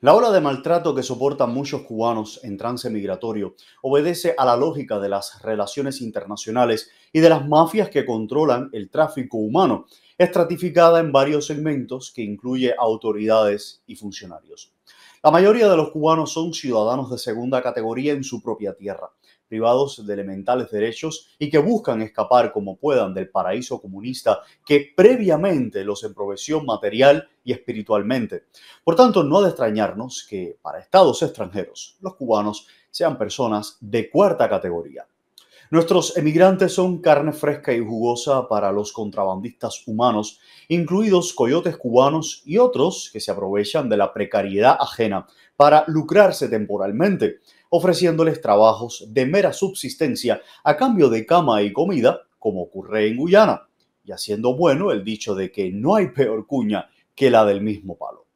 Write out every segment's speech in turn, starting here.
La ola de maltrato que soportan muchos cubanos en trance migratorio obedece a la lógica de las relaciones internacionales y de las mafias que controlan el tráfico humano, estratificada en varios segmentos que incluye autoridades y funcionarios. La mayoría de los cubanos son ciudadanos de segunda categoría en su propia tierra, privados de elementales derechos y que buscan escapar como puedan del paraíso comunista que previamente los emproveció material y espiritualmente. Por tanto, no ha de extrañarnos que para estados extranjeros los cubanos sean personas de cuarta categoría. Nuestros emigrantes son carne fresca y jugosa para los contrabandistas humanos, incluidos coyotes cubanos y otros que se aprovechan de la precariedad ajena para lucrarse temporalmente, ofreciéndoles trabajos de mera subsistencia a cambio de cama y comida, como ocurre en Guyana, y haciendo bueno el dicho de que no hay peor cuña que la del mismo palo.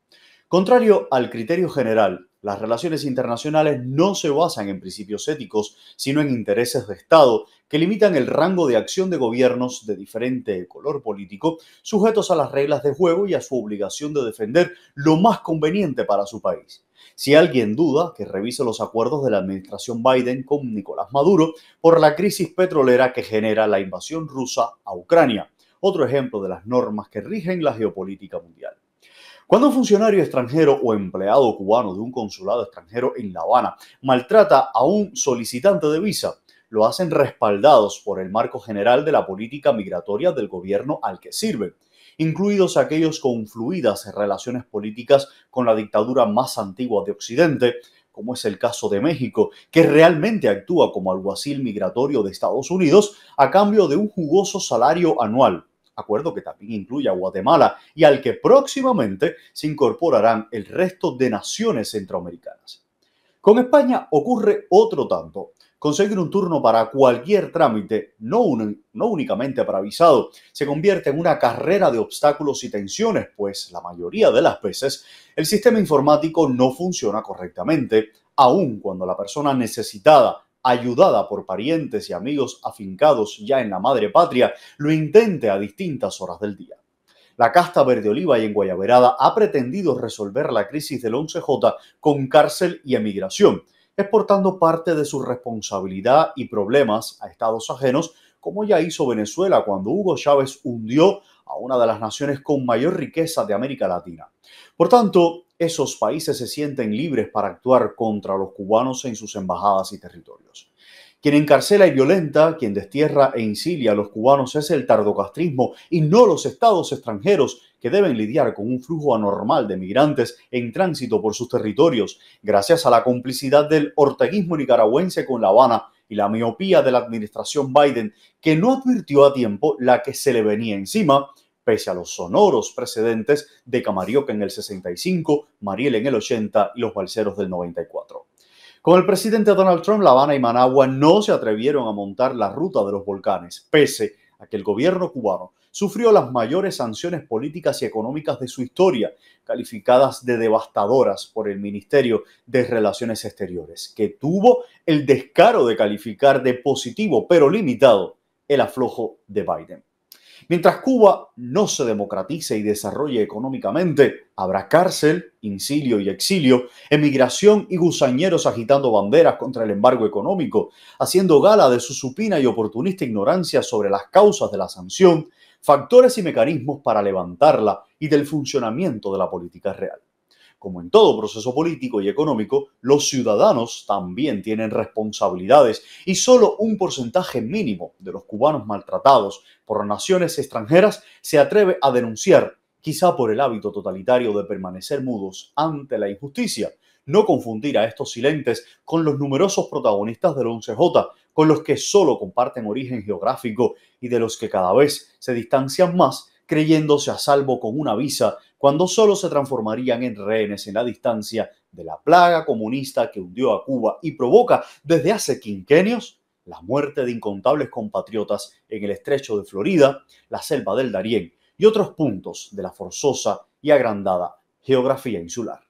Contrario al criterio general, las relaciones internacionales no se basan en principios éticos, sino en intereses de Estado que limitan el rango de acción de gobiernos de diferente color político, sujetos a las reglas de juego y a su obligación de defender lo más conveniente para su país. Si alguien duda, que revise los acuerdos de la administración Biden con Nicolás Maduro por la crisis petrolera que genera la invasión rusa a Ucrania, otro ejemplo de las normas que rigen la geopolítica mundial. Cuando un funcionario extranjero o empleado cubano de un consulado extranjero en La Habana maltrata a un solicitante de visa, lo hacen respaldados por el marco general de la política migratoria del gobierno al que sirven, incluidos aquellos con fluidas relaciones políticas con la dictadura más antigua de Occidente, como es el caso de México, que realmente actúa como alguacil migratorio de Estados Unidos a cambio de un jugoso salario anual, acuerdo que también incluye a Guatemala y al que próximamente se incorporarán el resto de naciones centroamericanas. Con España ocurre otro tanto. Conseguir un turno para cualquier trámite, no únicamente para visado, se convierte en una carrera de obstáculos y tensiones, pues la mayoría de las veces el sistema informático no funciona correctamente, aun cuando la persona necesitada, ayudada por parientes y amigos afincados ya en la madre patria, lo intente a distintas horas del día. La casta verde oliva y en Guayaberada ha pretendido resolver la crisis del 11J con cárcel y emigración, exportando parte de su responsabilidad y problemas a estados ajenos, como ya hizo Venezuela cuando Hugo Chávez hundió a una de las naciones con mayor riqueza de América Latina. Por tanto, esos países se sienten libres para actuar contra los cubanos en sus embajadas y territorios. Quien encarcela y violenta, quien destierra e incilia a los cubanos es el tardocastrismo y no los estados extranjeros que deben lidiar con un flujo anormal de migrantes en tránsito por sus territorios, gracias a la complicidad del orteguismo nicaragüense con La Habana y la miopía de la administración Biden, que no advirtió a tiempo la que se le venía encima, pese a los sonoros precedentes de Camarioca en el 65, Mariel en el 80 y los balseros del 94. Con el presidente Donald Trump, La Habana y Managua no se atrevieron a montar la ruta de los volcanes, pese a que el gobierno cubano sufrió las mayores sanciones políticas y económicas de su historia, calificadas de devastadoras por el Ministerio de Relaciones Exteriores, que tuvo el descaro de calificar de positivo, pero limitado, el aflojo de Biden. Mientras Cuba no se democratice y desarrolle económicamente, habrá cárcel, incilio y exilio, emigración y gusañeros agitando banderas contra el embargo económico, haciendo gala de su supina y oportunista ignorancia sobre las causas de la sanción, factores y mecanismos para levantarla y del funcionamiento de la política real. Como en todo proceso político y económico, los ciudadanos también tienen responsabilidades y solo un porcentaje mínimo de los cubanos maltratados por naciones extranjeras se atreve a denunciar, quizá por el hábito totalitario de permanecer mudos ante la injusticia. No confundir a estos silentes con los numerosos protagonistas del 11J, con los que solo comparten origen geográfico y de los que cada vez se distancian más, creyéndose a salvo con una visa, cuando solo se transformarían en rehenes en la distancia de la plaga comunista que hundió a Cuba y provoca desde hace quinquenios la muerte de incontables compatriotas en el estrecho de Florida, la selva del Darién y otros puntos de la forzosa y agrandada geografía insular.